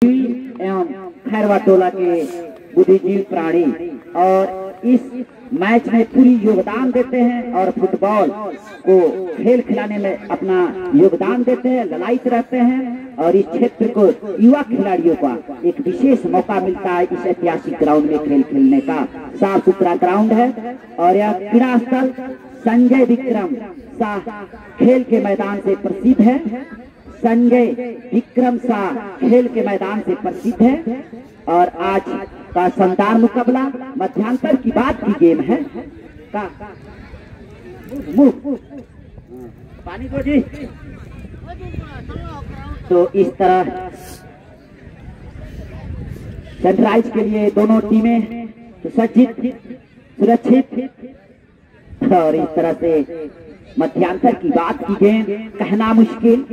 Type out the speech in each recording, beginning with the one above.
एवं खैरवा टोला के बुद्धिजीवी प्राणी और इस मैच में पूरी योगदान देते हैं और फुटबॉल को खेल खिलाने में अपना योगदान देते हैं, ललायित रहते हैं और इस क्षेत्र को युवा खिलाड़ियों का एक विशेष मौका मिलता है इस ऐतिहासिक ग्राउंड में खेल खेलने का। साफ सुथरा ग्राउंड है और यह क्रीड़ा स्थल संजय विक्रम शाह खेल के मैदान से प्रसिद्ध है। संजय विक्रम शाह खेल के मैदान से प्रसिद्ध है और आज का शानदार मुकाबला मध्यांतर की बात की गेम है। पानी दो जी। तो इस तरह सनराइज के लिए दोनों टीमें सुसज्जित सुरक्षित और इस तरह से मध्यांतर की बात की गेम कहना मुश्किल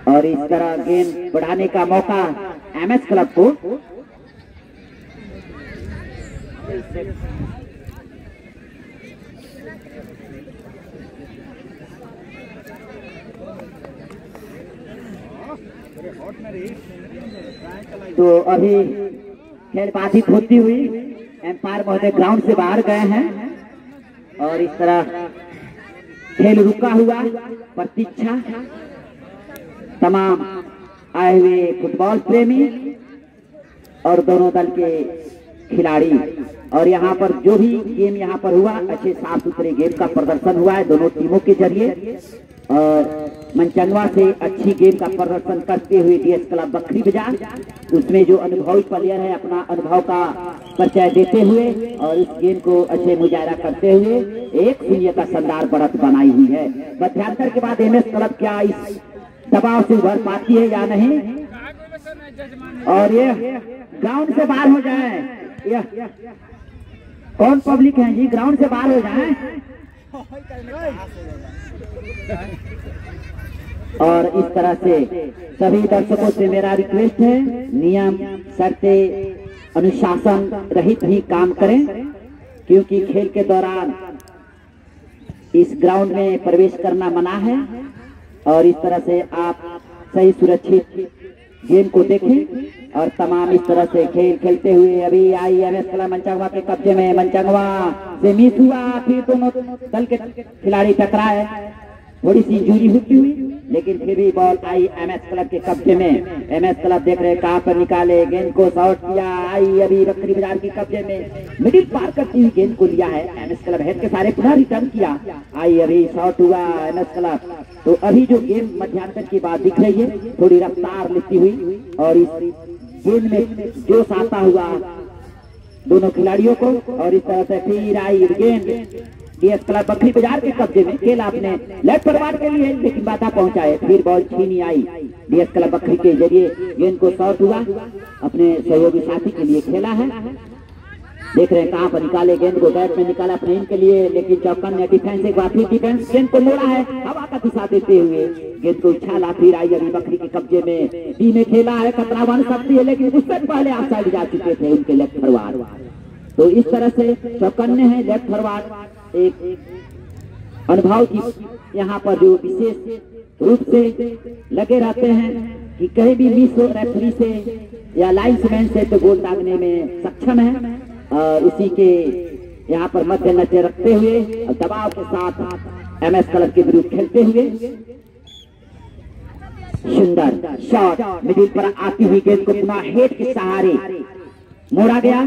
और इस तरह गेम बढ़ाने का मौका एमएस क्लब को। तो अभी खेल बाधित होती हुई एम्पायर महोदय ग्राउंड से बाहर गए हैं और इस तरह खेल रुका हुआ प्रतीक्षा तमाम आए हुए फुटबॉल प्रेमी और दोनों दल के खिलाड़ी और यहाँ पर जो भी गेम यहाँ पर हुआ अच्छे साफ सुथरे गेम का प्रदर्शन हुआ है दोनों टीमों के जरिए और मंचंगवा से अच्छी गेम का प्रदर्शन करते हुए डीएस क्लब बखरी बाजार उसमें जो अनुभवी प्लेयर है अपना अनुभव का परिचय देते हुए और इस गेम को अच्छे मुजाहरा करते हुए एक शून्य का शानदार बढ़त बनाई हुई है। मध्यांतर के बाद एमएस क्लब क्या इस दबाव से उभर पाती है या नहीं और ये ग्राउंड से बाहर हो जाए। कौन पब्लिक है जी, ग्राउंड से बाहर हो जाए। और इस तरह से सभी दर्शकों से मेरा रिक्वेस्ट है नियम शर्तें अनुशासन रहित ही काम करें क्योंकि खेल के दौरान इस ग्राउंड में प्रवेश करना मना है और इस तरह से आप सही सुरक्षित गेम को देखें और तमाम इस तरह से खेल खेलते हुए अभी आई एमएस क्लब मंचंगवा के कब्जे में मंचंगवा से मिस हुआ फिर दोनों दल के खिलाड़ी टकराए थोड़ी सी इंजरी होती हुई लेकिन फिर भी बॉल आई एमएस क्लब के कब्जे में। एमएस क्लब देख रहे कहां पर निकाले गेंद को शॉट किया आई अभी बकरी बाजार के कब्जे में मिडिल पार करती हुई गेंद को लिया है एमएस क्लब हेड के सारे पुनः रिटर्न किया आई अभी शॉट हुआ एमएस क्लब। तो अभी जो गेम मध्यांतर की बात दिख रही है थोड़ी रफ्तार लेती हुई और इस गेंद में जोश आता हुआ दोनों खिलाड़ियों को और इस तरह से फिर आई गेंद डीएस क्लब बखरी बाजार के कब्जे में खेल आपने लेफ्ट फॉरवर्ड के लिए लेकिन बाधा पहुंचाए फिर बॉल छीनी आई डीएस क्लब बखरी के जरिए गेंद को शॉट हुआ अपने सहयोगी साथी के लिए खेला है। देख रहे हैं कहां पर निकाले गेंद को बैट में निकाला अपने इनके लिए लेकिन चौकन ने डिफेंस एक बार फिर डिफेंस गेंद को मोड़ा है हवा का दिशा देते हुए गेंद को उछाला फिर आई अभी बकरी के कब्जे में टी में खेला है खतरा बन सकती है लेकिन उससे पहले आप साइड जा चुके थे उनके लेफ्ट फॉरवर्ड। तो इस तरह से चौकन्ने हैं लेफ्ट फॉरवर्ड एक अनुभव की यहाँ पर जो विशेष रूप से लगे रहते हैं कि कहीं भी मिस हो रेफरी से या लाइन्समैन से तो गोल दागने में सक्षम है और उसी के यहाँ पर मध्य नजर रखते हुए और दबाव के साथ एमएस क्लब के विरुद्ध खेलते हुए सुंदर शॉट मिडिल पर आती हुई गेंद को पुनः हेड के सहारे मोड़ा गया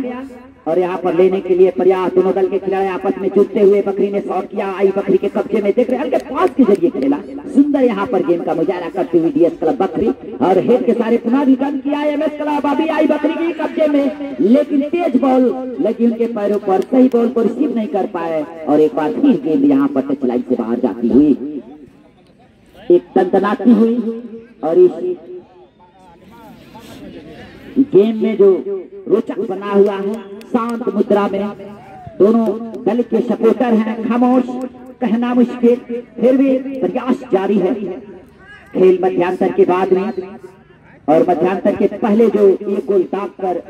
और यहाँ पर लेने के लिए प्रयास दोनों दल के खिलाड़ी आपस में जुटते हुए बकरी ने शॉट किया आई बकरी के कब्जे में देख रहे हल्के पास के जरिए खेला सुंदर यहाँ पर गेम का मुजाहरा करती हुई डीएस क्लब बकरी और हेड के सारे पुनः रिटर्न किया एमएस क्लब अभी आई बकरी के कब्जे में लेकिन तेज बॉल लगी उनके पैरों पर सही बॉल को रिसीव नहीं कर पाए और एक बार फिर गेंद यहाँ पर टच लाइन से बाहर जाती हुई एक तंतनाती हुई और इस गेम में जो रोचक बना हुआ है शांत मुद्रा में दोनों दल के सपोर्टर हैं खामोश कहना मुश्किल फिर भी प्रयास जारी है खेल मध्यांतर के बाद में और मध्यांतर के पहले जो एक गोल दाग कर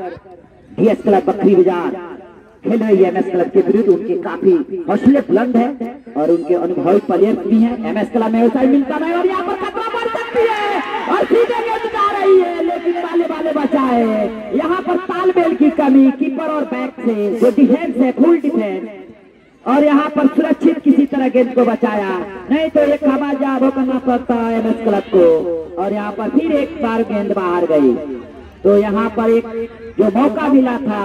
डीएस क्लब बखरी बाजार खेल रही है एमएस क्लब के विरुद्ध उनके काफी हौसले बुलंद है और उनके अनुभवी प्लेयर भी हैं। एमएस क्लब में ऐसा ही मिलता है और यहाँ पर खतरा बढ़ सकती है और सीधे गेंद जा रही है। यहाँ पर तालमेल की कमी, कीपर और बैक से जो डिफेंस है फुल डिफेंस, और यहाँ पर सुरक्षित किसी तरह गेंद को बचाया, नहीं तो एक हवाजाब करना पड़ता है एमएस क्लब को। और यहाँ पर फिर एक बार गेंद बाहर गई। तो यहाँ पर एक जो मौका मिला था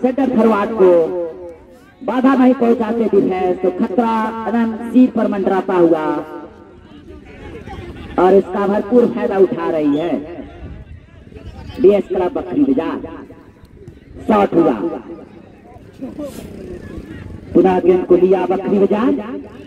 सेंटर फॉरवर्ड को, बाधा नहीं पहुंचाते डिफेंस, तो खतरा अनंत सिर पर मंडराता हुआ और इसका भरपूर फायदा उठा रही है डीएस क्लब बकरी बाजार। शॉट हुआ, पुनः गेंद को लिया बकरी बाजार,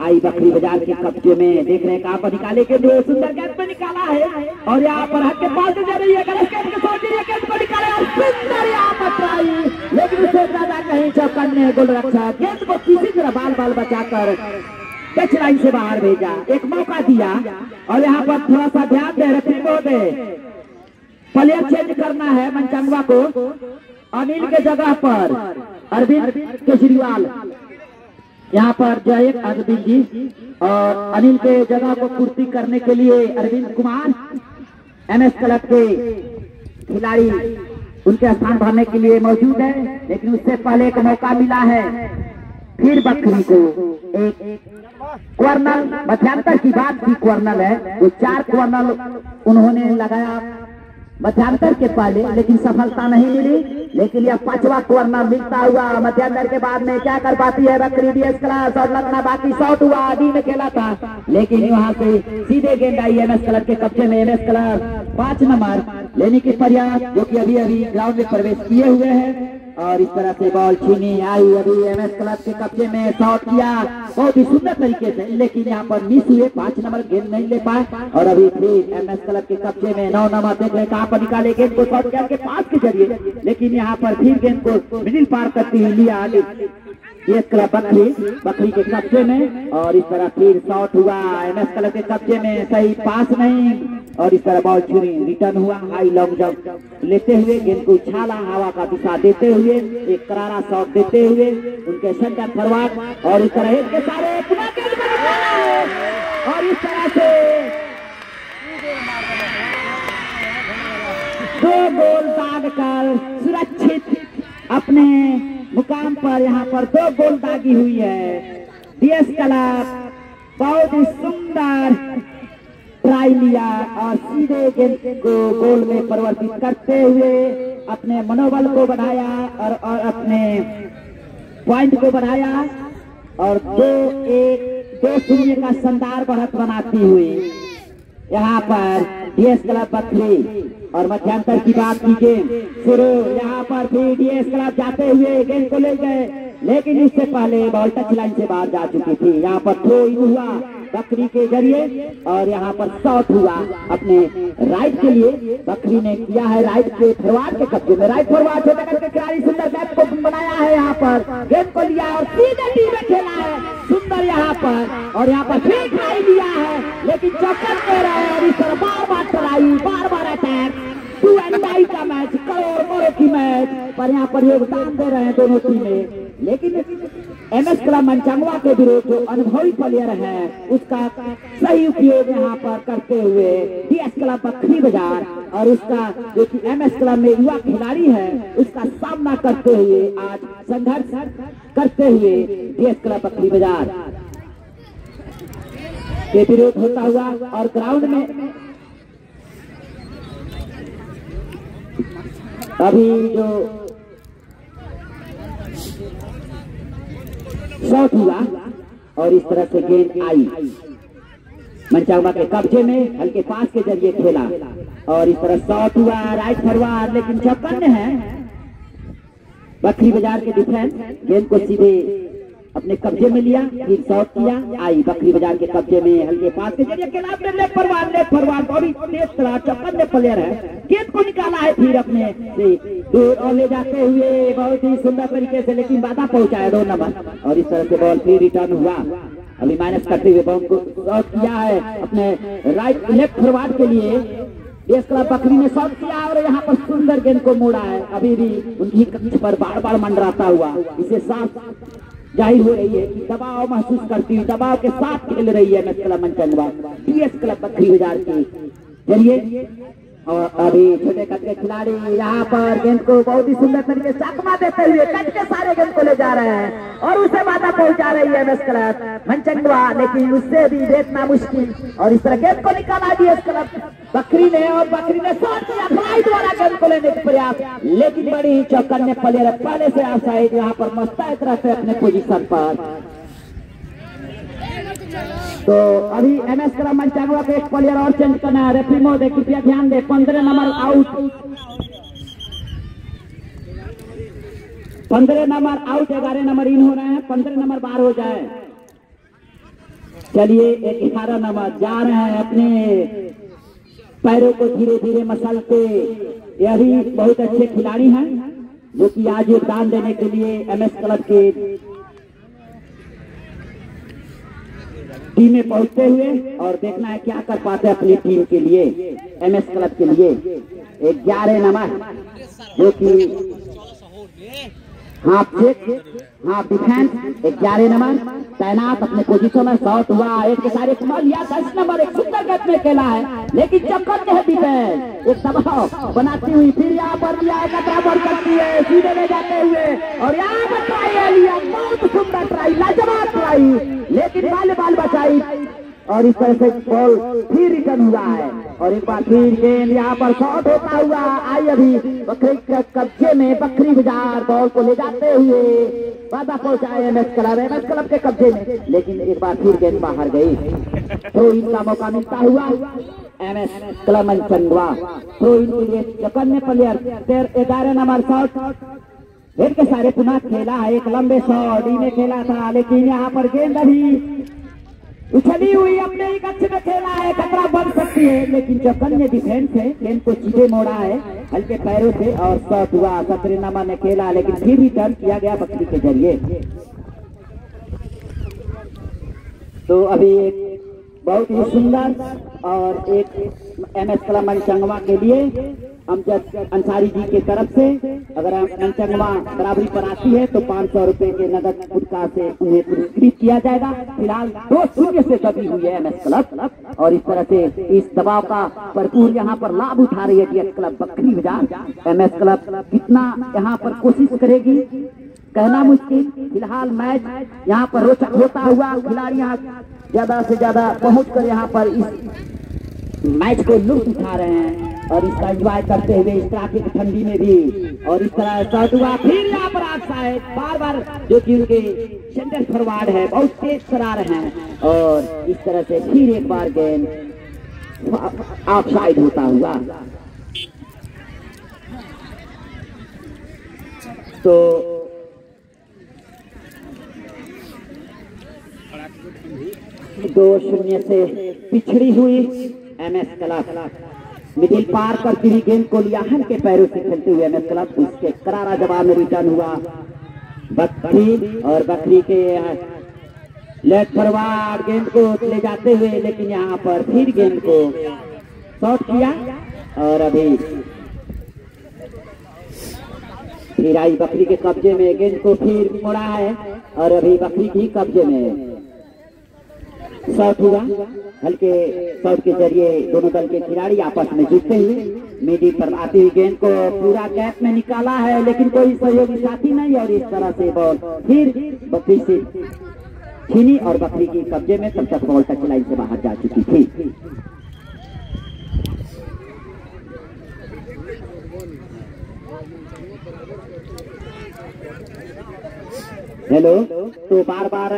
आई बकरी बाजार के कब्जे में, देख रहे हैं कहां पर निकाले के लिए, सुंदर गेंद पे निकाला है और यहाँ पर हक के पास जा रही है, गलत गेंद के साथ गेंद को निकाले और सुंदर यहाँ पर ट्राई, लेकिन उससे ज्यादा कहीं चौकन्ने गोल रक्षा, गेंद को किसी तरह बाल बाल बचाकर टच लाइन से बाहर भेजा, एक मौका दिया। और यहाँ पर थोड़ा सा ध्यान दे रहे को दे, प्लेयर चेंज करना है मनचंगवा को, अनिल के जगह पर अरविंद केजरीवाल, यहाँ पर जय अरविंद जी, और अनिल के जगह को पूर्ति करने के लिए अरविंद कुमार एमएस क्लब के खिलाड़ी उनके स्थान भरने के लिए मौजूद है। लेकिन उससे पहले एक मौका मिला है फिर बकरी को, एक क्वार्नर, मध्यांतर की बात की क्वार्नर है, वो 4 क्वार्नर उन्होंने लगाया मध्यांतर के पहले, लेकिन सफलता नहीं मिली। लेकिन यह 5वां क्वार्नर मिलता हुआ मध्यांतर के बाद में क्या कर पाती है बकरी डीएस क्लब, शॉट लगना बाकी, शॉट हुआ, आदि में खेला था, लेकिन वहां से सीधे गेंद आई एमएस क्लब के कब्जे में। एमएस क्लब 5 नंबर लेने के प्रयास, जो कि अभी अभी ग्राउंड में प्रवेश किए हुए हैं, और इस तरह से बॉल छीनी आई, अभी एमएस क्लब के कब्जे में, शॉट किया बहुत ही सुंदर तरीके से, लेकिन यहाँ पर मिस हुए, 5 नंबर गेंद नहीं ले पाए। और अभी फिर एमएस क्लब के कब्जे में 9 नंबर, देख रहे कहां पर निकाले गेंद को, शॉट के पास के जरिए, लेकिन यहाँ पर फिर गेंद को मिडिल पार करती हुई लिया डीएस क्लब बकरी के कब्जे में। और इस तरह फिर शॉट हुआ एमएस क्लब के कब्जे में, सही पास नहीं, और इस तरह बॉल छुरी रिटर्न हुआ, हाई लॉन्ग जंप लेते हुए गेंद को उछाला, हवा का दिशा देते हुए, एक करारा शॉट देते हुए उनके सेंटर फॉरवर्ड, और इस तरह के सारे और इस तरह से 2 गोल दाग कर सुरक्षित अपने मुकाम पर यहाँ पर 2 गोल दागी हुई है डीएस क्लब। बहुत ही सुंदर ट्राई लिया और सीधे गेंद को गोल में परिवर्तित करते हुए अपने मनोबल को बढ़ाया और अपने पॉइंट को बढ़ाया, और 2-0 का शानदार बढ़त बनाती हुई यहाँ पर डीएस क्लब बकरी। और मध्यांतर की बात की गेम शुरू, यहाँ पर भी डीएस क्लब जाते हुए गेंद को ले गए, लेकिन इससे पहले बॉल टच लाइन से बाहर जा चुकी थी। यहाँ पर थ्रो इन हुआ बकरी के जरिए, और यहाँ पर शॉट हुआ अपने राइट के लिए, बकरी ने किया है राइट के फॉरवर्ड के कब्जे में, राइट फॉरवर्ड छोटा करके खिलाड़ी सुंदर बैट को बनाया है, यहाँ पर गेंद को लिया और सीधे टी में खेला है सुंदर यहाँ पर, और यहाँ पर फिर ट्राई लिया है, लेकिन चौकट दे रहा है, और इस तरह बार बार ट्राई, बार बार अटैक, 2 एंड डाई का मैच, करोड़ की मैच पर यहाँ पर योगदान दे रहे हैं दोनों टीमें। लेकिन एमएस क्लब मनचंगवा के विरुद्ध जो अनुभवी प्लेयर है उसका सही उपयोग यहाँ पर करते हुए डीएस क्लब बकरी बाजार, और उसका जो कि एमएस क्लब में युवा खिलाड़ी है उसका सामना करते हुए आज संघर्ष करते हुए डीएस क्लब बकरी बाजार के विरोध होता हुआ। और ग्राउंड में अभी जो शॉट हुआ और इस तरह से गेंद आई मनचंगवा के कब्जे में, हल्के पास के जरिए खेला, और इस तरह शॉट हुआ राइट फॉरवर्ड, लेकिन चौकन्ने हैं बकरी बाजार के डिफेंस, गेंद को सीधे अपने कब्जे में लिया, फिर शॉट किया, आई बकरी बाजार के कब्जे में, हल्के पास के जरिए खेला, अपने लेफ्ट फॉरवर्ड बॉडी तेज तरह चौकन्ने प्लेयर है, गेंद को निकाला है फिर अपने से दूर और ले जाते हुए बहुत ही सुंदर तरीके से, लेकिन बाधा पहुंचाया 2 नंबर, और इस तरह से बॉल फिर रिटर्न हुआ। अभी माइनस करते हुए बॉल को शॉट किया है अपने राइट लेफ्ट फॉरवर्ड के लिए, डीएस क्लब बकरी ने शॉट किया और यहाँ पर सुंदर गेंद को मोड़ा है, अभी भी उनकी कक्ष पर बार बार मंडराता हुआ, इसे साफ जाहिर हो रही है कि दबाव महसूस करती हुई, दबाव के साथ खेल रही है एमएस क्लब मनचंगवा डीएस क्लब बकरी बाजार के जरिए। और अभी छोटे कद के खिलाड़ी यहाँ पर गेंद को बहुत ही सुंदर तरीके से चकमा देते हुए कट के सारे गेंद को ले जा रहे हैं और उसे बाधा पहुंचा रही है एमएस क्लब मनचंगवा, लेकिन उससे भी देखना मुश्किल। और इस तरह गेंद को निकाला डीएस क्लब बकरी ने, और बकरी ने शॉट किया खिलाड़ी द्वारा गेंद को लेने का प्रयास, लेकिन बड़ी ही चौकन्ने प्लेयर पहले से आउटसाइड यहाँ पर मस्ता एक तरह से अपने पोजीशन पर। तो अभी एमएस क्लब मनचांगवा को एक प्लेयर और चेंज करना है। रेफरी महोदय कृपया ध्यान दे, 15 number out, 15 number out, 11 number in हो रहे हैं, 15 नंबर बाहर हो जाए। चलिए 11 नंबर जा रहे हैं अपने पैरों को धीरे धीरे मसलते। यह भी बहुत अच्छे खिलाड़ी हैं जो कि आज योगदान देने के लिए एमएस क्लब के टीम में पहुंचते हुए, और देखना है क्या कर पाते हैं अपनी टीम के लिए, एमएस क्लब के लिए। 11 नंबर जो कि हाफ डिफेंस, 11 नंबर तैनात अपने पोजीशन में। शॉट हुआ एक के सारे कमाल लिया, 10 नंबर एक सुंदर गेंद में खेला है, लेकिन चक्कर में है डिफेंस एक दबाव बनाती हुई, फिर यहाँ पर लिया खतरा बढ़ सकती है, सीधे ले जाते हुए, और यहाँ पर ट्राई लिया, बहुत सुंदर ट्राई, लाजवाब ट्राई, लेकिन बाल बचाई, और इस तरह से बॉल फिर रिटर्न हुआ है, और एक बार फिर गेंद यहाँ पर शॉट होता हुआ आई। अभी बकरी के कब्जे में, बकरी बाजार बॉल को ले जाते हुए बाधा पहुंचाए एमएस क्लब के कब्जे में, लेकिन एक बार फिर गेंद बाहर गई। थ्रो इन का मौका मिलता हुआ एमएस क्लब मनचंगवा, थ्रो इन के लिए चौकन्ने प्लेयर 11 नंबर शॉट हेड के सारे पुनः खेला है, एक लंबे शॉट में खेला था, लेकिन यहाँ पर गेंद अभी उछली हुई अपने ही कक्ष में खेला है, खतरा बन सकती है, लेकिन चौकन्ने डिफेंस है, गेंद को सीधे मोड़ा है हल्के पैरों से, और शॉट हुआ। 17 नंबर ने खेला, लेकिन फिर भी टर्न किया गया बकरी के जरिए। तो अभी एक बहुत ही सुंदर और एक एमएस क्लब मनचंगवा के लिए अमजद अंसारी जी की तरफ से, अगर मनचंगवा बराबरी पर आती है तो 500 रुपए के नगद पुरस्कार से उन्हें पुरस्कृत किया जाएगा। फिलहाल 2-0 से दबी हुई है एमएस क्लब, और इस तरह से इस दबाव का भरपूर यहाँ पर लाभ उठा रही है डीएस क्लब बकरी बाजार। एमएस क्लब कितना यहाँ पर कोशिश करेगी कहना मुश्किल। फिलहाल मैच यहाँ पर रोचक होता हुआ, खिलाड़ी यहाँ ज्यादा से ज्यादा पहुँच कर यहाँ पर इस मैच को लुत्फ उठा रहे हैं और इसका एंजॉय करते हुए इस तरह की ठंडी में भी। और इस तरह शॉट हुआ, फिर यहाँ पर ऑफसाइड, बार जो कि उनके सेंटर फॉरवर्ड है बहुत तेज करा रहे हैं, और इस तरह से फिर एक बार गेंद ऑफसाइड होता हुआ। तो 2-0 से पिछड़ी हुई एमएस क्लब। मिडिल पार करती हुई गेंद को लिया हल्के पैरों से खेलते हुए एमएस क्लब, उसके करारा जवाब में रिटर्न हुआ बकरी, और बकरी के लेफ्ट फॉरवर्ड गेंद को ले जाते हुए, लेकिन यहाँ पर फिर गेंद को शॉट किया, और अभी फिर आई बकरी के कब्जे में, गेंद को फिर मोड़ा है, और अभी बकरी की कब्जे में शॉट हुआ। हल्के शॉट के जरिए दोनों दल के खिलाड़ी आपस में जीतते हुए मिडिल पर आती हुई गेंद को पूरा गैप में निकाला है, लेकिन कोई सहयोगी साथी नहीं, और इस तरह से बॉल फिर बकरी से छीनी और बकरी की कब्जे में, तब तक बॉल टच लाइन से बाहर जा चुकी थी। हेलो, तो बार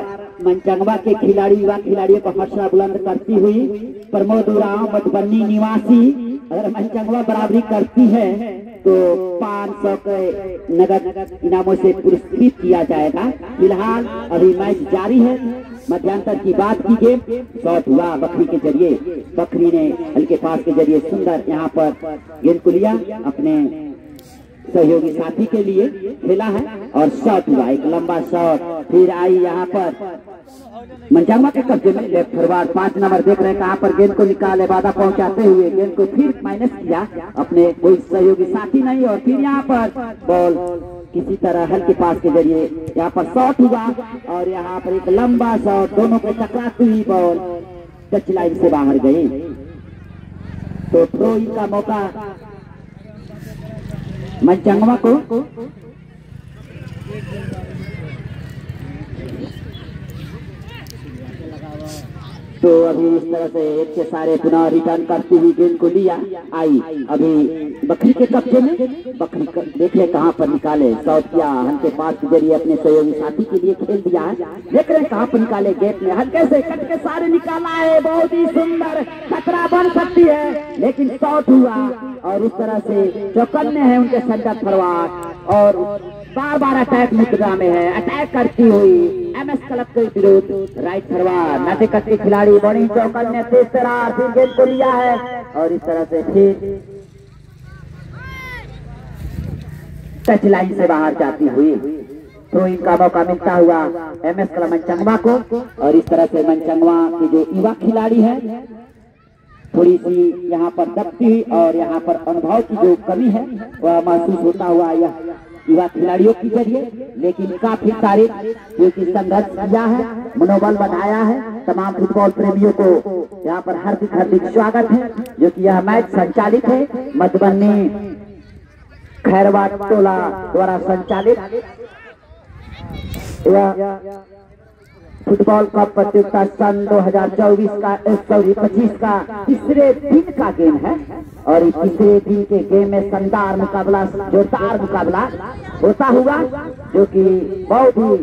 मनचंगवा के खिलाड़ी युवा खिलाड़ियों को हौसला बुलंद करती हुई प्रमोद उरांव मधुबनी निवासी, अगर मनचंगवा बराबरी करती है तो 500 के नगद इनामों से पुरस्कृत किया जाएगा। फिलहाल अभी मैच जारी है, मध्यांतर की बात की गेम शॉट हुआ बकरी के जरिए, बकरी ने हल्के पास के जरिए सुंदर यहाँ पर गेंद को लिया, अपने सहयोगी साथी के लिए खेला है, और शॉट हुआ एक लंबा शॉट, फिर आई यहाँ पर मनचंगवा के कब्जे में लेफ्ट फॉरवर्ड 5 नंबर देख रहे हैं कहाँ पर गेंद को निकाले, बाधा पहुंचाते हुए गेंद को फिर माइनस किया, अपने कोई सहयोगी साथी नहीं, और फिर यहाँ पर बॉल किसी तरह हल्के पास के जरिए यहाँ पर शॉट हुआ, और यहाँ पर एक लंबा शॉट, दोनों को टकराती हुई बॉल टच लाइन से बाहर गई। तो थ्रो इन का मौका मनचंगवा को। तो अभी इस तरह से एक के सारे पुनः रिटर्न करती हुई गेंद को लिया आई। अभी बकरी के कब्जे में, बकरी देखे कहां पर निकाले, शॉट किया हल्के पास के जरिए अपने सहयोगी साथी के लिए खेल दिया है। देख रहे कहां पर निकाले, गेट में हल्के से कट के सारे निकाला है। बहुत ही सुंदर खतरा बन सकती है, लेकिन शॉट हुआ और उस तरह से चौकन्ने हैं उनके सेंटर फॉरवर्ड और बार बार अटैक मुद्रा में है। अटैक करती हुई एमएस क्लब के विरुद्ध राइट फॉरवर्ड नाटेकट के खिलाड़ी बड़ी चौकन्ने तेज तरह फिर गेंद को लिया है और इस तरह से फिर टच लाइन से बाहर जाती हुई थ्रो इन का मौका मिलता हुआ एमएस क्लब मनचंगवा को। और इस तरह से मनचंगवा की जो युवा खिलाड़ी है थोड़ी सी यहाँ पर दबती हुई और यहाँ पर अनुभव की जो कमी है वह महसूस होता हुआ यह युवा खिलाड़ियों के जरिए, लेकिन काफी तारीफ क्योंकि संघर्ष किया है, मनोबल बढ़ाया है। तमाम फुटबॉल प्रेमियों को यहाँ पर हार्दिक हार्दिक स्वागत है, जो कि यह मैच संचालित है मधुबनी खैरवाट टोला द्वारा संचालित। यह फुटबॉल कप प्रतियोगिता सन 2024 का 25 का तीसरे दिन का गेम है और इस तीसरे दिन के गेम में शानदार मुकाबला, जोरदार मुकाबला होता हुआ, जो कि बहुत ही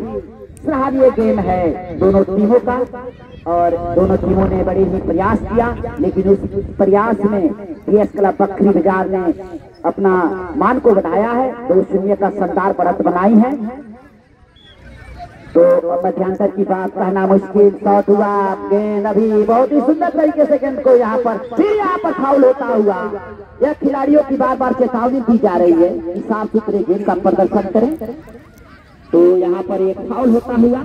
सराहनीय गेम है दोनों टीमों का। और दोनों टीमों ने बड़े ही प्रयास किया, लेकिन उस प्रयास में पीएस क्लब बकरी बाजार ने अपना मान को बढ़ाया है, 2-0 का शानदार बढ़त बनाई है। तो मध्यांतर की बात कहना मुश्किल, शॉट हुआ, गेंद अभी बहुत ही सुंदर तरीके से गेंद को यहाँ पर फिर यहाँ पर फाउल होता हुआ। यह खिलाड़ियों की बार बार चेतावनी दी जा रही है कि साफ सुथरे गेंद का प्रदर्शन करें। तो यहाँ पर एक फाउल होता हुआ।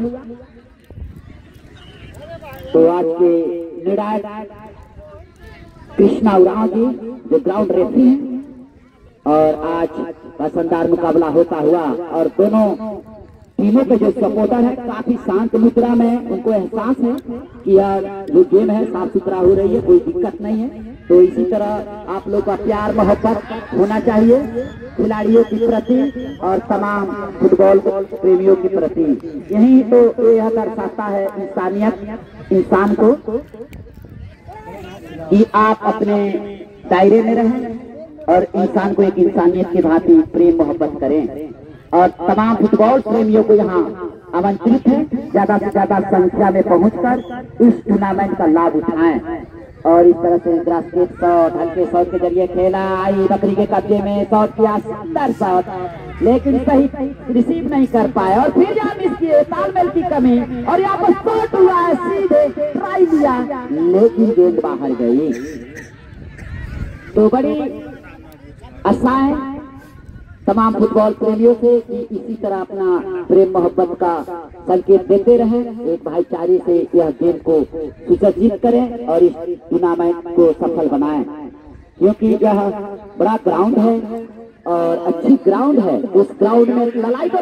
तो आज के निर्णायक कृष्णा उरांव जी जो ग्राउंड रेफरी हैं और आज का शानदार मुकाबला होता हुआ और दोनों टीमों के जो सपोर्टर है काफी शांत मुद्रा में, उनको एहसास है कि यह जो गेम है साफ सुथरा हो रही है, कोई दिक्कत नहीं है। तो इसी तरह आप लोग का प्यार मोहब्बत होना चाहिए खिलाड़ियों के प्रति और तमाम फुटबॉल प्रेमियों के प्रति। यही तो यह दर्शाता है इंसानियत इंसान को कि आप अपने दायरे में रहें और इंसान को एक इंसानियत की भांति प्रेम मोहब्बत करें। और तमाम फुटबॉल प्रेमियों को यहाँ आमंत्रित है ज्यादा से ज्यादा संख्या में पहुंचकर इस टूर्नामेंट का लाभ उठाएं। और इस तरह से ग्रासकेट शॉट, हल्के शॉट के जरिए खेला आई, बकरी के कब्जे में शॉट किया, सुंदर शॉट, लेकिन सही रिसीव नहीं कर पाए और फिर यहाँ मिस किए, तालमेल की कमी और यहाँ पर शॉट हुआ है, सीधे ट्राई दिया लेकिन गेंद बाहर गई। तो बड़ी आशाएं तमाम फुटबॉल प्रेमियों से कि इसी तरह अपना प्रेम मोहब्बत का संकेत देते रहें, एक भाईचारे से यह गेम को सुसज्जित करें और इस टूर्नामेंट को सफल बनाएं, क्योंकि यह बड़ा ग्राउंड है और अच्छी ग्राउंड है। उस ग्राउंड में लड़ाई को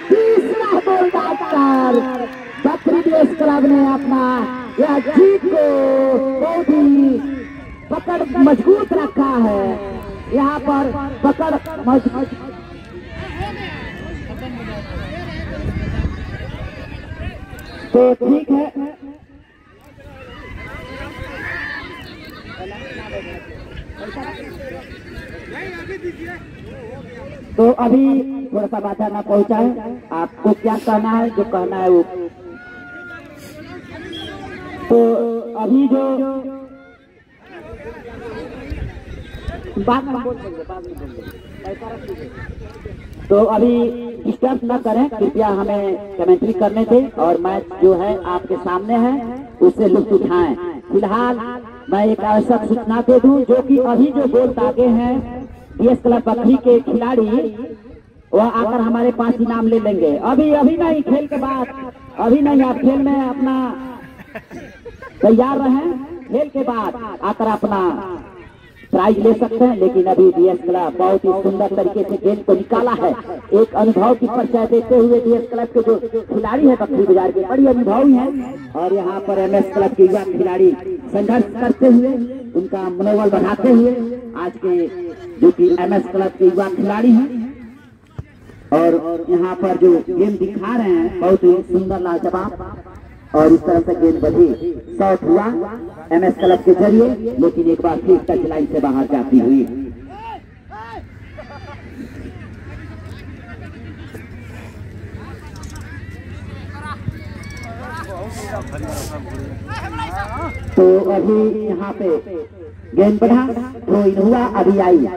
तीसरा गोल डालकर बकरी देश क्लब ने अपना यह जीत को बहुत ही पकड़ मजबूत रखा है। यहाँ पर पकड़ मजबूत तो ठीक है। तो अभी थोड़ा सा बाधा ना पहुंचा है, आपको क्या कहना है, जो कहना है वो। तो अभी जो तो अभी डिस्टर्ब न करें, कृपया हमें कमेंट्री करने दें और मैच जो है आपके सामने है उससे लुत्फ उठाएं। फिलहाल मैं एक आवश्यक सूचना दे दूं, जो कि अभी जो गोल दागे हैं पीएस क्लब बकरी के खिलाड़ी वह आकर हमारे पास इनाम ले लेंगे। अभी नहीं, खेल के बाद अभी नहीं, आप खेल में अपना तैयार रहें, खेल के बाद आकर अपना प्राइज ले सकते हैं। लेकिन अभी डीएस क्लब बहुत ही सुंदर तरीके से गेंद को निकाला है। एक अनुभव की परिचय देते हुए डीएस क्लब के जो खिलाड़ी है बकरी बाजार के बड़ी अनुभवी हैं और यहाँ पर एमएस क्लब के युवा खिलाड़ी संघर्ष करते हुए उनका मनोबल बढ़ाते हुए आज के जो कि एमएस क्लब के युवा खिलाड़ी हैं और यहाँ पर जो गेम दिखा रहे हैं बहुत ही सुंदर लाजवाब और इस तरह से गेंद बढ़ी शॉट हुआ एमएस क्लब के जरिए, लेकिन एक बार फिर टच लाइन से बाहर जाती हुई। तो अभी यहाँ पे गेंद बढ़ा थ्रो इन हुआ, अभी आई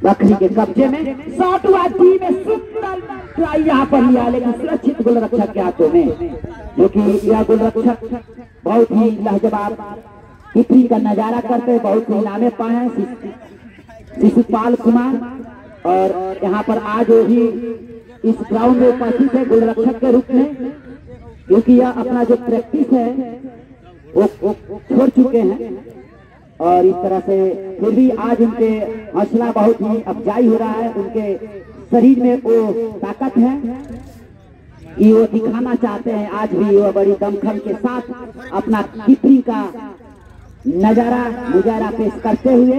बकरी के कब्जे में शॉट हुआ टी में सुंदर ट्राई यहाँ पर लिया, लेकिन सुरक्षित गोलरक्षक के हाथों में, जो कि यह गोलरक्षक बहुत ही लाजवाब किपी का नजारा करते बहुत ही नामे पाए हैं शिशुपाल कुमार। और यहाँ पर आज भी इस ग्राउंड में उपस्थित है गोलरक्षक के रूप में, क्योंकि यह अपना जो प्रैक्टिस है वो छोड़ चुके हैं और इस तरह से फिर भी आज उनके हौसला बहुत ही अफजाई हो रहा है। उनके शरीर में वो ताकत है कि वो दिखाना चाहते हैं आज भी वो बड़ी दमखम के साथ अपना कीपिंग का नजारा पेश करते हुए।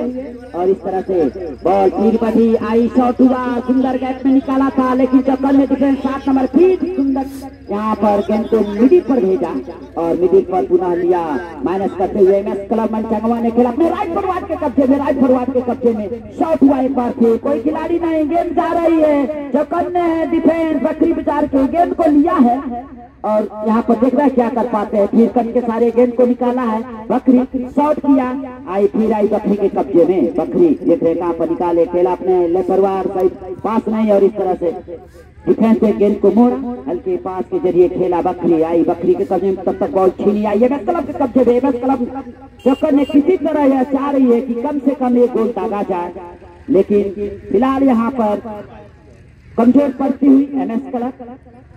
और इस तरह से बॉल फिर बढ़ी आई, शॉट हुआ, सुंदर गैप में निकाला था, लेकिन चक्कर में डिफेंस 7 नंबर फिर सुंदर यहाँ पर गेंद को मिडिल पर भेजा और मिडिल पर पुनः लिया माइनस करते हुए एमएस क्लब मनचंगवा ने खेला अपने राइट फॉरवर्ड के कब्जे में, राइट फॉरवर्ड के कब्जे में शॉट हुआ एक बार फिर, कोई खिलाड़ी नहीं, गेंद जा रही है, चक्कर ने डिफेंस बकरी बाजार के गेंद को लिया है और यहाँ पर देख रहा है क्या कर पाते हैं। फिर कट के सारे गेंद को निकाला है, बकरी शॉट किया, आई फिर आई बकरी के कब्जे में, बकरी देख रहे कहाँ पर निकाले, खेला अपने लेपरवार साइड पास नहीं और इस तरह से डिफेंस से गेंद को मोड़ा, हल्के पास के जरिए खेला, बकरी आई बकरी के कब्जे में, तब तक बॉल छीनी आई एमएस क्लब के कब्जे में। एमएस क्लब चक्कर ने किसी तरह यह चाह रही है कि कम से कम एक गोल दागा जाए, लेकिन फिलहाल यहाँ पर कमजोर पड़ती हुई एमएस क्लब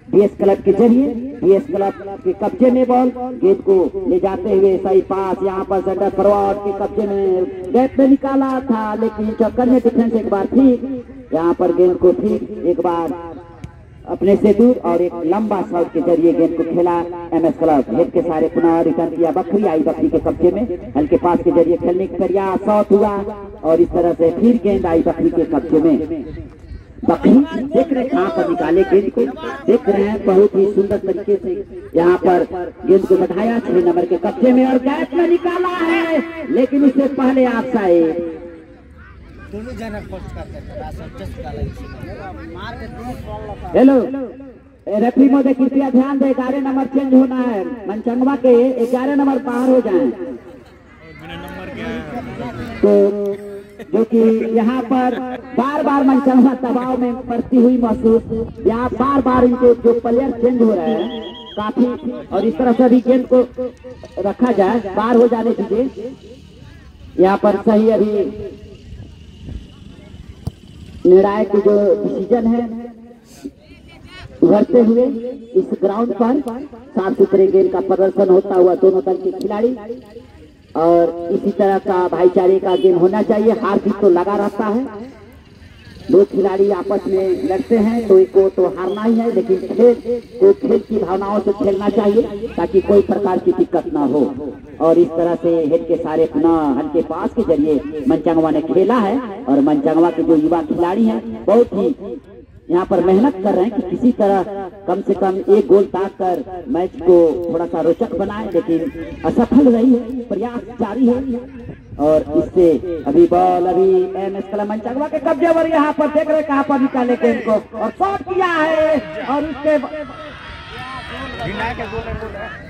डीएस क्लब के जरिए डीएस क्लब के कब्जे में बॉल, गेंद को ले जाते हुए सही पास यहाँ पर सेंटर फॉरवर्ड के कब्जे में गैप में निकाला था, लेकिन चक्कर में डिफेंस एक बार फिर यहाँ पर गेंद को फिर एक बार अपने से दूर और एक लंबा शॉट के जरिए गेंद को खेला एमएस क्लब, हेड के सारे पुनः रिटर्न किया, बकरी आई बकरी के कब्जे में, हल्के पास के जरिए खेलने का प्रयास, शॉट हुआ और इस तरह से फिर गेंद आई बकरी के कब्जे में। बकरी देख रहे कहाँ पर निकाले गेंद को, देख रहे हैं बहुत ही सुंदर तरीके से यहाँ पर गेंद को बढ़ाया 6 नंबर के कब्जे में और गैप में निकाला है, लेकिन उससे पहले आप साइड हेलो रेफरी महोदय कृपया ध्यान दे, 11 नंबर चेंज होना है, मनचंगवा के 11 नंबर बाहर हो जाएं, तो जो कि यहाँ पर बार बार मनचंगवा दबाव में पड़ती हुई महसूस, यहाँ बार बार इनके जो प्लेयर चेंज हो रहे हैं काफी, और इस तरह से भी गेंद को रखा जाए, बाहर हो जाने दीजिए। यहाँ पर सही अभी निर्णायक जो डिसीजन है उभरते हुए इस ग्राउंड पर साफ सुथरे गेंद का प्रदर्शन होता हुआ दोनों दल के खिलाड़ी, और इसी तरह का भाईचारे का गेम होना चाहिए। हार जीत तो लगा रहता है, दो खिलाड़ी आपस में लड़ते हैं तो एक को तो हारना ही है, लेकिन खेल को खेल की भावनाओं से खेलना चाहिए ताकि कोई प्रकार की दिक्कत ना हो। और इस तरह से हेड के सारे पुनः हल्के पास के जरिए मनचंगवा ने खेला है और मनचंगवा के जो युवा खिलाड़ी हैं बहुत ही यहाँ पर मेहनत कर रहे हैं कि किसी तरह कम से कम एक गोल दाग कर मैच को थोड़ा सा रोचक बनाए, लेकिन असफल रही है, प्रयास जारी है। और इससे अभी बॉल अभी एमएस क्लब मनचंगवा के कब्जे पर, यहाँ पर देख रहे कहाँ पर निकाले गेंद को और शॉट किया है और उसके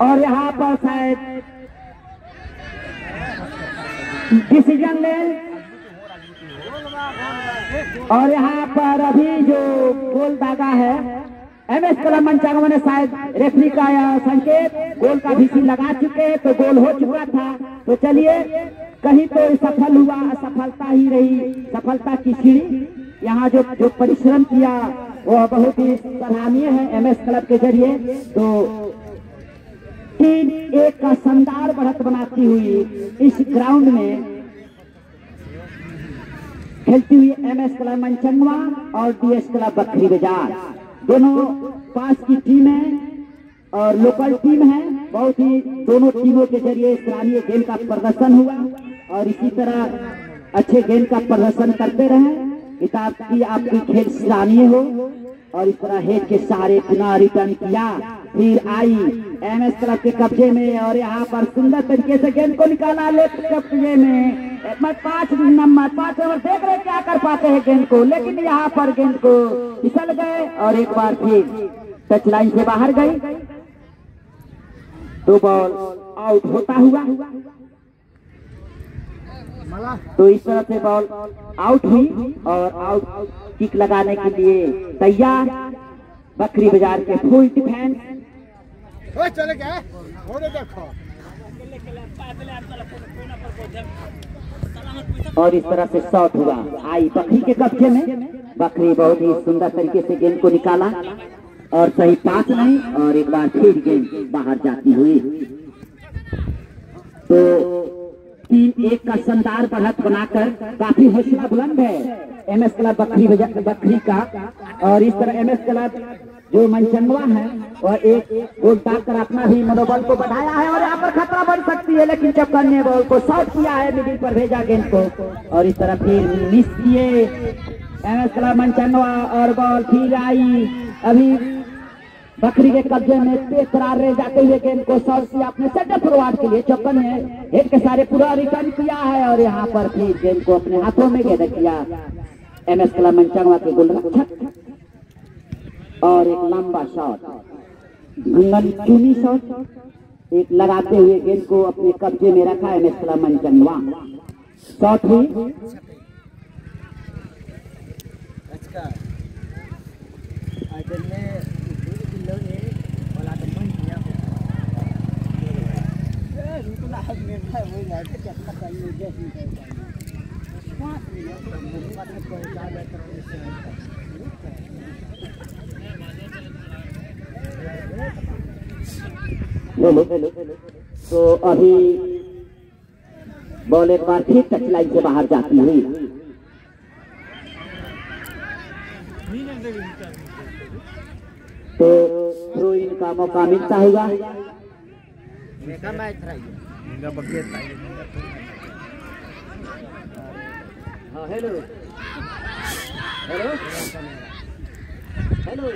और यहाँ पर शायद डिसीजन ले और यहाँ पर अभी जो गोल दागा है एमएस क्लब मनचंगवा ने, शायद रेफरी का यह संकेत गोल का भी लगा चुके, तो गोल हो चुका था। तो चलिए कहीं तो सफल हुआ, असफलता ही रही, सफलता की सीढ़ी। यहाँ जो परिश्रम किया वह बहुत ही सराहनीय है एमएस क्लब के जरिए। तो 3-1 का शानदार बढ़त बनाती हुई इस ग्राउंड में खेलती हुई MS क्लब मनचंगवा और DS क्लब बखरी बाजार, दोनों पास की टीम है और लोकल टीम है। बहुत ही दोनों टीमों के जरिए सराहनीय गेंद का प्रदर्शन हुआ और इसी तरह अच्छे गेंद का प्रदर्शन करते रहे। किताब की आपकी खेल सराहनीय हो और इस तरह हेड के सहारे पुनः रिटर्न किया, फिर आई MS क्लब के कब्जे में और यहाँ पर सुंदर तरीके से गेंद को निकाला लेफ्ट कब्जे में। 5 नंबर देख रहे क्या कर पाते हैं गेंद को, लेकिन यहाँ पर गेंद को फिसल गए और एक बार फिर टच लाइन से बाहर गई। 2 बॉल आउट होता हुआ, तो इस तरह से बॉल आउट हुई और आउट किक लगाने के लिए तैयार बखरी बाजार के फुल डिफेंस। और इस तरह से शॉट हुआ, आई बखरी के कब्जे में। बखरी बहुत ही सुंदर तरीके से गेंद को निकाला और सही पास नहीं और एक बार फिर गेंद बाहर जाती हुई। तो 3-1 का शानदार बढ़त बनाकर काफी हौसला बुलंद है MS क्लब बखरी का। और इस तरह MS क्लब जो मनचंगवा है और एक गोल डालकर अपना भी मनोबल को बढ़ाया है और यहाँ पर खतरा बन सकती है, लेकिन चक्कर ने बॉल को शॉट किया है, मिडिल पर भेजा गेंद को और इस तरह फिर मिस किए MS क्लब मनचंगवा और बॉल फिर आई अभी बखरी के कब्जे में तेज तरार रह जाते हुए गेंद को शॉट किया अपने सेंटर फॉरवर्ड के लिए। चौकन ने हेड के सारे पूरा रिटर्न किया है और यहाँ पर फिर गेंद को अपने हाथों में गेंद किया MS क्लब मनचंगवा के गोलरक्षक और एक लंबा शॉट, घंगन चूनी शॉट एक लगाते हुए गेंद को अपने कब्जे में रखा MS क्लब मनचंगवा। शॉट हुई तो अभी बॉल एक बार फिर टच लाइन से बाहर जाती हुई। तो थ्रो इन का मौका मिलता हुआ। हेलो हेलो हेलो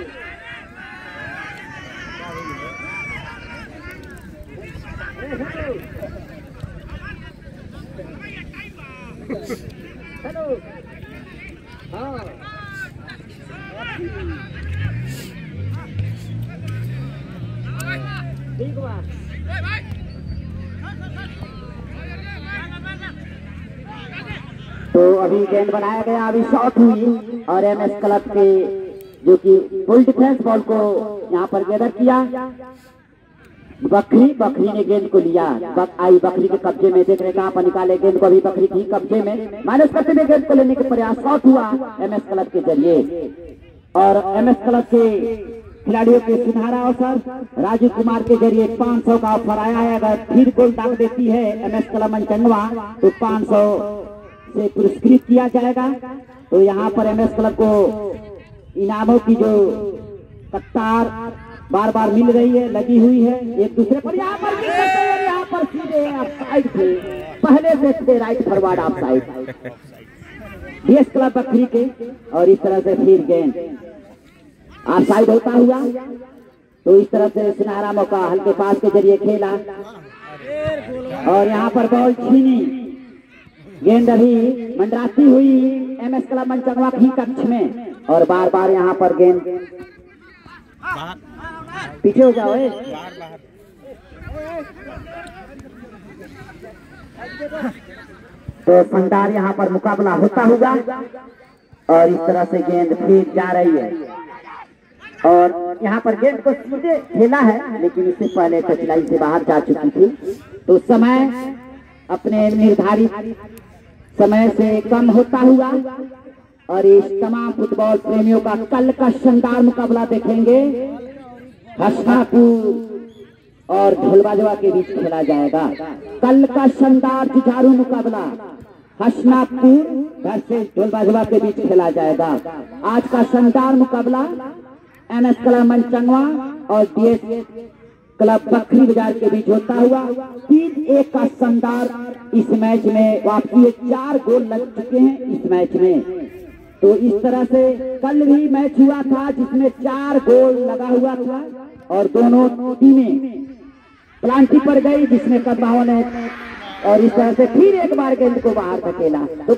हेलो हाँ ठीक हुआ। तो अभी गेंद बनाया गया, अभी शॉट हुई और MS क्लब के जो कि फुल डिफेंस बॉल को यहाँ पर गैदर किया। बखरी ने गेंद को लिया, आई बखरी के कब्जे में, देख रहे कहाँ पर निकाले गेंद को, अभी बखरी की कब्जे में माइनस करते हुए गेंद को लेने के प्रयास, शॉट हुआ MS क्लब के जरिए और MS क्लब के खिलाड़ियों के सुनहरा अवसर राजू कुमार के जरिए 500 का ऑफर आया है। अगर फिर गोल डाल देती है MS क्लब मनचंगवा तो 500 से पुरस्कृत किया जाएगा। तो यहाँ पर MS क्लब को इनामों की जो कतार बार बार मिल रही है, लगी हुई है एक दूसरे पर। यहाँ पर सीधे साइड से पहले से right forward of side DS club Bakhri के और इस तरह से फिर गेंद ऑफ साइड होता हुआ। तो इस तरह से सुनहरा मौका हल्के पास के जरिए खेला और यहाँ पर बॉल छीनी, गेंद अभी मंडराती हुई MS क्लब मनचंगवा की कक्ष में और बार बार यहाँ पर गेंद पीछे हो जाओ। तो शानदार यहाँ पर मुकाबला होता हुआ और इस तरह से गेंद फिर जा रही है और यहाँ पर गेंद को सीधे खेला है, लेकिन इससे पहले टच लाइन से बाहर जा चुकी थी। तो समय अपने निर्धारित समय से कम होता हुआ और इस तमाम फुटबॉल प्रेमियों का कल का शानदार मुकाबला देखेंगे। हसनापुर और ढोलबाजवा के बीच खेला जाएगा कल का शानदार जुझारू मुकाबला हसनापुर वर्सेस ढोलबाजवा के बीच खेला जाएगा। आज का शानदार मुकाबला एनएस क्लब मनचंगवा और डीएस क्लब बकरी बाजार के बीच होता हुआ 3-1 का शानदार इस मैच में वापसी 4 गोल लग चुके हैं इस मैच में। तो इस तरह से कल भी मैच हुआ था जिसमें 4 गोल लगा हुआ था और दोनों टीमें प्लांटी पर गई जिसमें कदमाओं ने और इस तरह से फिर एक बार गेंद को बाहर धकेला। तो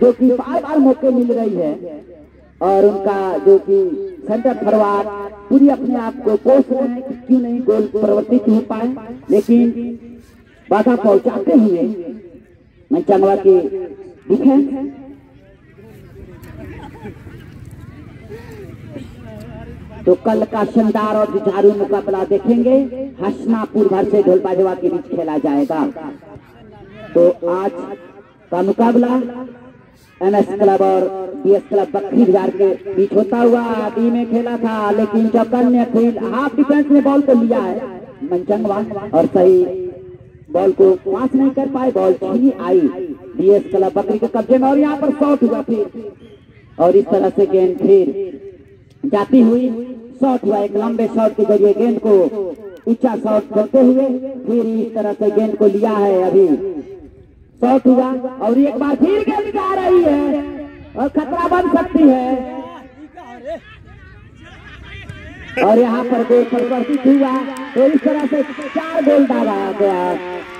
जो कि बार बार मौके मिल रही है और उनका जो कि सेंटर फॉरवर्ड पूरी अपने आप को कोस रहे हैं कि क्यों नहीं गोल परिवर्तित हो पाए, लेकिन बाधा पहुंचाते हुए मनचंगवा की डिफेंस तो कल का शानदार और जुझारू मुकाबला देखेंगे। हसनापुर वर्सेस ढोलबाजवा के बीच खेला जाएगा। तो आज का मुकाबला एनएस क्लब और डीएस क्लब बकरी बाजार के बीच होता हुआ डी में खेला था, लेकिन जब कन्या खेल हाफ डिफेंस में बॉल को लिया है मनचंगवा और सही बॉल को पास नहीं कर पाए, बॉल छीनी आई डीएस क्लब बकरी के कब्जे में और यहाँ पर शॉट हुआ फिर और इस तरह से गेंद फिर जाती हुई शॉट हुआ। एक लंबे शॉट के जरिए गेंद को ऊंचा शॉट करते हुए फिर इस तरह से गेंद को लिया है, अभी शॉट हुआ और एक बार फिर गेंद आ रही है और खतरा बन सकती है और यहाँ पर गोल परिवर्तित हुआ। तो इस तरह से 4 गोल डाला गया।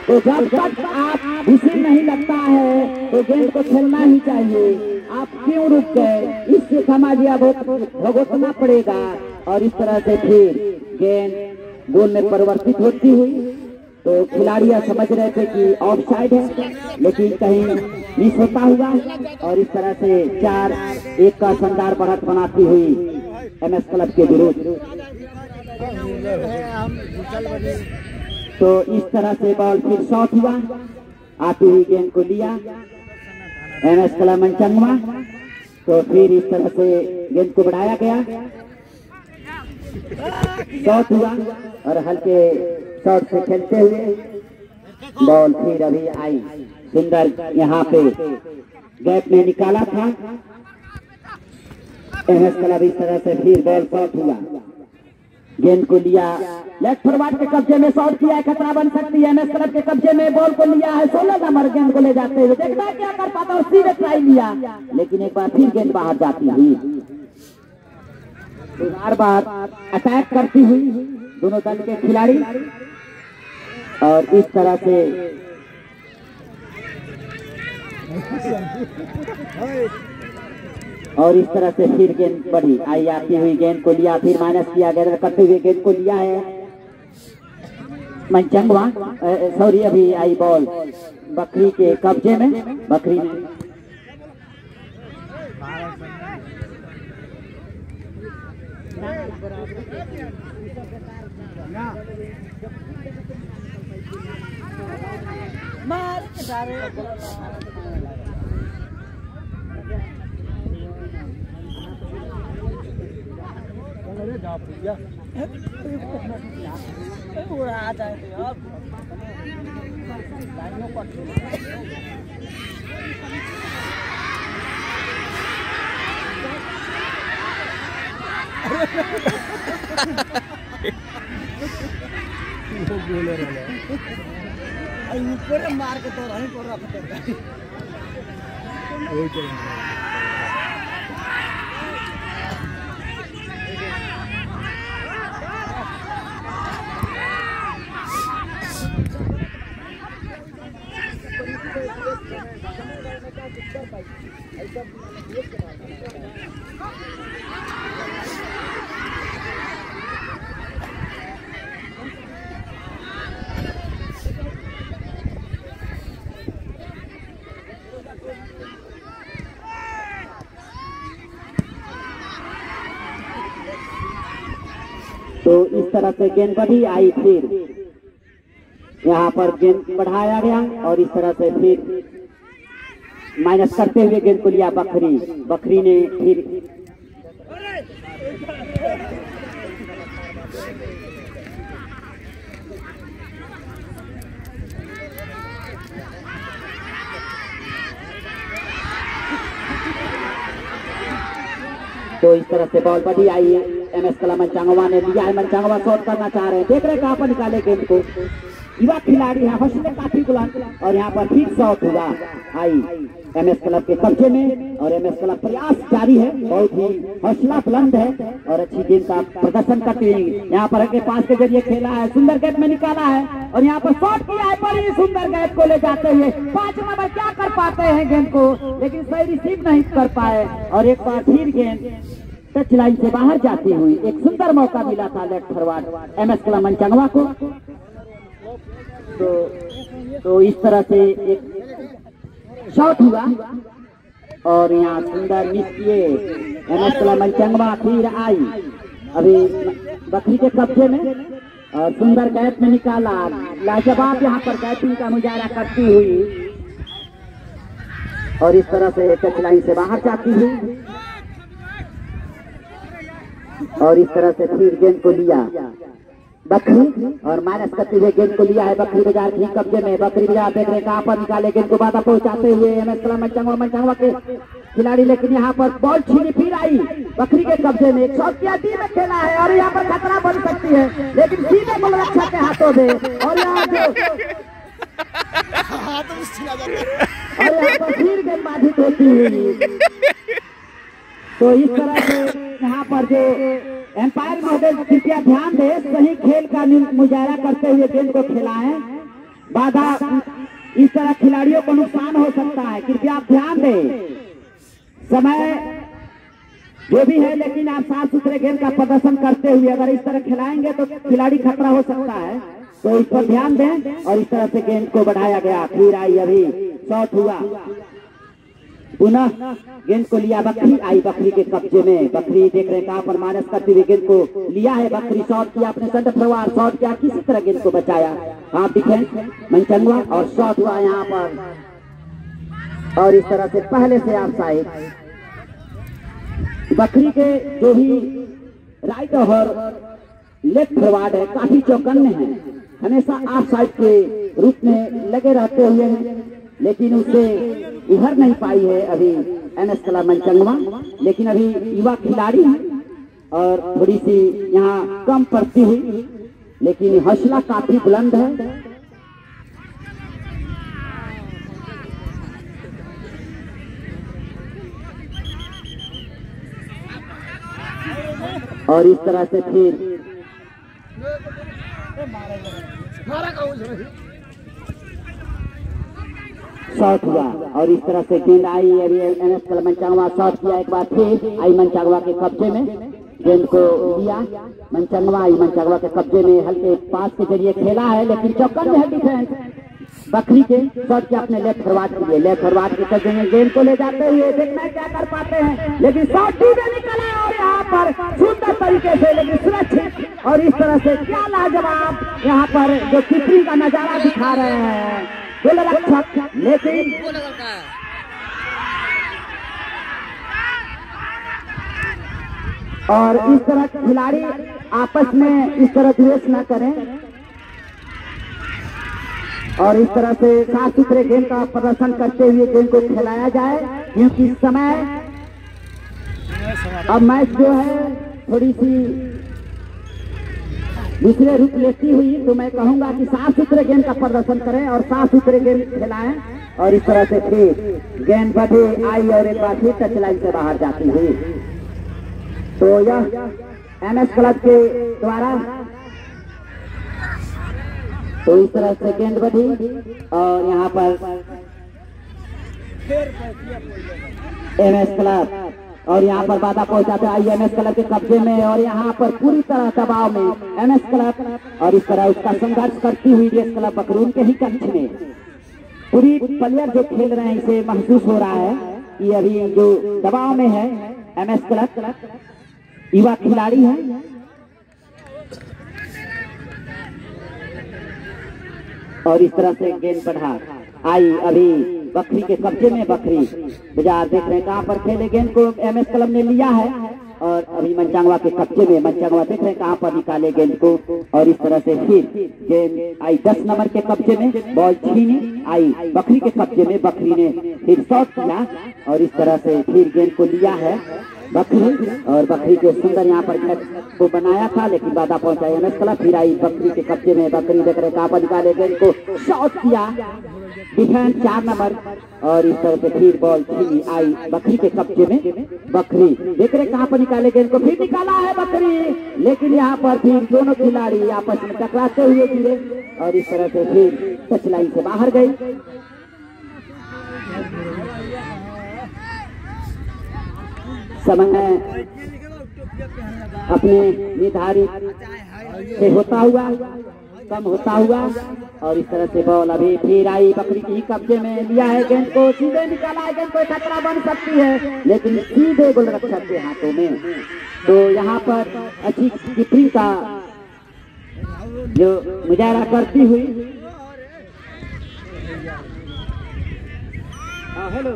तो जब तक आप विसिल नहीं लगता है तो गेंद को खेलना ही चाहिए। आप क्यों रुक गए, इससे समाजिया भुगतना पड़ेगा और इस तरह से फिर गेंद गोल में परिवर्तित होती हुई। तो खिलाड़ी समझ रहे थे कि ऑफसाइड है, लेकिन कहीं मिस होता हुआ और इस तरह से 4-1 का शानदार बढ़त बनाती हुई एमएस क्लब के विरुद्ध। तो इस तरह से बॉल फिर शॉट हुआ, आती हुई गेंद को लिया एमएस क्लब मनचंगवा। तो फिर इस तरह से गेंद को बढ़ाया गया, शॉट हुआ और हल्के शॉट से खेलते हुए बॉल फिर अभी आई सुंदर यहाँ पे गैप में निकाला था एमएस क्लब। इस तरह से फिर बॉल शॉट हुआ, गेंद को लिया लेफ्ट फॉरवर्ड के कब्जे में, शॉट किया है, खतरा बन सकती है। एमएस क्लब के कब्जे में बॉल को लिया है, 16 नंबर गेंद को ले जाते हुए देखता है क्या कर पाता, सीधे ट्राई लिया लेकिन एक बार फिर गेंद बाहर जाती हुई। बार बार अटैक करती हुई दोनों दल के खिलाड़ी और इस तरह से फिर गेंद बढ़ी आई, आती हुई गेंद को लिया, फिर माइनस किया गया करते हुए गेंद को लिया है मनचंगवा। सॉरी, अभी आई बॉल बकरी के कब्जे में, बकरी ने ऊपर मार के तो नहीं पड़ रहा तो इस तरह से गेंद बढ़ी आई, फिर यहाँ पर गेंद बढ़ाया गया और इस तरह से फिर माइनस करते हुए गेंद को लिया बकरी। बकरी ने फिर तो इस तरह से बॉल बढ़ी आई है। MS क्लब मनचांगवा ने लिया है, मनचांगवा शॉट करना चाह रहे हैं, देख रहे हैं कहाँ पर निकाले गेंद को। युवा खिलाड़ी है, हौसले काफी बुलंद और यहाँ पर फिर शॉट हुआ आई MS क्लब के कब्जे में और MS क्लब प्रयास जारी है, बहुत ही हौसला बुलंद है और अच्छी गेंद का प्रदर्शन करते हैं। यहाँ पर के पास के जरिए खेला है, सुंदर गैप में निकाला है और यहाँ पर शॉट किया है, बड़ी सुंदर गैप को ले जाते हुए 5 नंबर क्या कर पाते हैं गेंद को, लेकिन सही रिसीव नहीं कर पाए और एक बार फिर गेंद टच लाइन से बाहर जाती हुई एक सुंदर मौका मिला था लेफ्ट फॉरवर्ड MS क्लब मनचांगवा को। तो इस तरह से एक शॉट हुआ और यहाँ सुंदर मिस किए MS क्लब मनचांगवा। फिर आई अभी बकरी के कब्जे में और सुंदर गैप में निकाला, लाजवाब यहाँ पर गैपिंग का मुजाहरा करती हुई और इस तरह से टच लाइन से बाहर जाती हुई और इस तरह से फिर गेंद को लिया बकरी और माइनस करते हुए गेंद को लिया है बकरी बाजार की कब्जे में। बकरी बाजार देख रहे कहाँ पर निकाले गेंद को बाधा पहुंचाते हुए MS क्लब मनचांगवा के खिलाड़ी, लेकिन यहाँ पर बॉल छीनी फिर आई बकरी के कब्जे में, एक शॉट किया डी में खेला है और यहाँ पर खतरा बन सकती है, लेकिन सीधे गोलरक्षक के हाथों में और यहाँ पर फिर गेंद बाधित होती हुई। तो इस तरह से यहाँ पर जो एम्पायर महोदय कृपया ध्यान दे, सही खेल का मुजाहरा करते हुए गेंद को खेलाएं, बाधा इस तरह खिलाड़ियों को नुकसान हो सकता है, कृपया आप ध्यान दें। समय जो भी है लेकिन आप साफ सुथरे गेंद का प्रदर्शन करते हुए अगर इस तरह खिलाएंगे तो खिलाड़ी खतरा हो सकता है, तो इस पर ध्यान दें और इस तरह से गेंद को बढ़ाया गया। फिर आई अभी शॉट हुआ, पुनः गेंद को लिया बकरी, आई बकरी के कब्जे में, बकरी देख रहे हैं कहाँ पर माइनस करते हुए गेंद को लिया है बकरी, शॉट किया अपने सेंटर फॉरवर्ड, शॉट किया किसी तरह गेंद को बचाया हाफ डिफेंस मनचांगवा और शॉट हुआ यहाँ पर और इस तरह से पहले से ऑफ साइड। बकरी के जो भी राइट और लेफ्ट फॉरवर्ड है काफी चौकन्ने हैं, हमेशा ऑफ साइड के रूप में लगे रहते हुए हैं, लेकिन उसे उभर नहीं पाई है अभी MS क्लब मनचांगवा, लेकिन अभी युवा खिलाड़ी है और थोड़ी सी यहाँ कम पड़ती हुई, लेकिन हौसला काफी बुलंद है। और इस तरह से फिर शॉट हुआ और इस तरह से गेंद आई अभी MS क्लब मनचांगवा, शॉट किया एक बार फिर आई मनचांगवा के कब्जे में, गेंद को लिया मनचांगवा, आई मनचांगवा के कब्जे में, हल्के पास के जरिए खेला है लेकिन चौकन्ने है डिफेंस बकरी के, शॉट किया अपने लेफ्ट फॉरवर्ड के लिए, लेफ्ट फॉरवर्ड के कब्जे में गेंद को ले जाते हुए देखना क्या कर पाते हैं, लेकिन शॉट भी निकला और यहाँ पर सुंदर तरीके से लेकिन सुरक्षित और इस तरह से क्या लाजवाब यहाँ पर जो कीपिंग का नजारा दिखा रहे हैं गोलरक्षक, लेकिन और इस तरह खिलाड़ी आपस में इस तरह द्वेष न करें और इस तरह से साफ सुथरे गेंद का प्रदर्शन करते हुए गेंद को खिलाया जाए, क्योंकि समय अब मैच जो है थोड़ी सी दूसरे रूप लेती हुई, तो मैं कहूंगा कि साफ सुथरे गेंद का प्रदर्शन करें और साफ सुथरे गेंद खिलाएं और इस तरह से फिर गेंद बढ़े आई और एक बार फिर टच लाइन से बाहर जाती हुई। तो यह MS क्लब के द्वारा तो इस तरह से गेंद बढ़ी और यहाँ पर MS क्लब और यहाँ पर बाधा पहुंचाते आई MS क्लब के कब्जे में और यहाँ पर पूरी तरह दबाव में MS क्लब और इस तरह उसका संघर्ष करती हुई DS क्लब बकरून के ही कक्ष में पूरी प्लेयर जो खेल रहे हैं इसे महसूस हो रहा है कि अभी जो दबाव में है MS क्लब युवा खिलाड़ी है और इस तरह से गेंद बढ़ा आई अभी बकरी के कब्जे में, बकरी बाजार देख रहे हैं कहाँ पर खेले गेंद को MS क्लब ने लिया है और अभी मनचांगवा के कब्जे में, मनचांगवा देख रहे हैं कहाँ पर निकाले गेंद को और इस तरह से फिर गेंद आई 10 नंबर के कब्जे में, बॉल छीनी आई बकरी के कब्जे में, बकरी ने फिर शॉट किया और इस तरह से फिर गेंद को लिया है बकरी, और बकरी के सुंदर यहाँ पर घर को बनाया था, लेकिन बाधा पहुंचा एमएस क्लब। फिर आई बकरी के कब्जे में, बकरी देख रहे कहाँ पर निकाले गए, इनको शॉट किया डिफेंस 4 नंबर, और इस तरह से फिर बॉल छीनी आई बकरी के कब्जे में। बकरी देख रहे कहाँ पर निकाले गए, इनको फिर निकाला है बकरी, लेकिन यहाँ पर फिर दोनों खिलाड़ी आपस में टकराते हुए गिरे, और इस तरह से फिर टच लाइन से बाहर गई। समय अपने निर्धारित से होता हुआ कम होता हुआ, और इस तरह से बॉल अभी फिर आई बकरी की कब्जे में, लिया है गेंद को, सीधे निकाला है गेंद को, खतरा बन सकती है, लेकिन सीधे गोलरक्षक के हाथों में। तो यहाँ पर अच्छी कीपिंग का जो मुजाहरा करती हुई, हेलो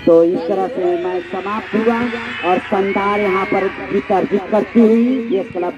तो इस तरह से मैच समाप्त हुआ, और शानदार यहाँ पर जीत करती हुई ये क्लब